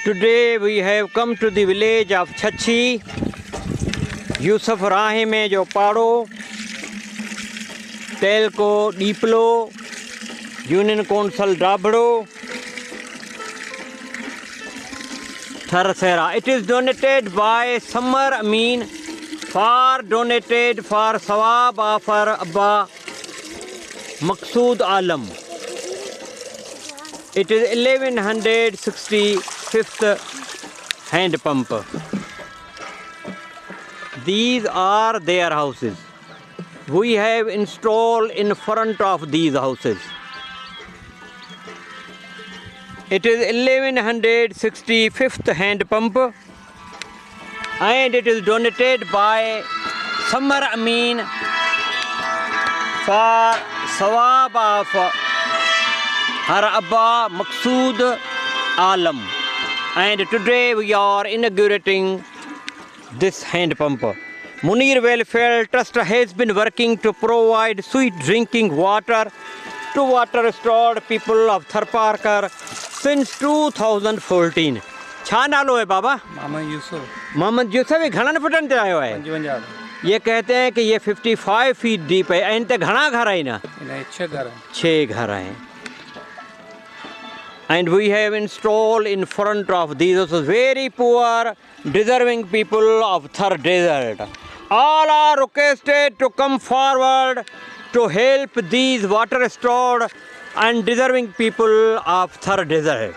Today we have come to the village of Chachi, Yusuf Rahe में जो पाड़ो, Telko Diplo, Union Council Dabdo, Tharsera. It is donated by Samar Amin, donated for Sawab of Abba Maqsood Alam. It is 1165th hand pump. These are their houses. We have installed in front of these houses. It is 1165th hand pump and it is donated by Samar Amin for Sawab of Har Abba Maqsood Alam. And today we are inaugurating this hand pump. Muneer Welfare Trust has been working to provide sweet drinking water to water-starved people of Thar since 2014. छा नालो है बाबा? मोहम्मद यूसुफ ये घना फुटन ते आयो है। ये कहते हैं कि ये 55 फीट डीप है। इन ते घना घर है ना? 6 घर हैं। And we have installed in front of these very poor, deserving people of Thar Desert. All are requested to come forward to help these water-starved and deserving people of Thar Desert.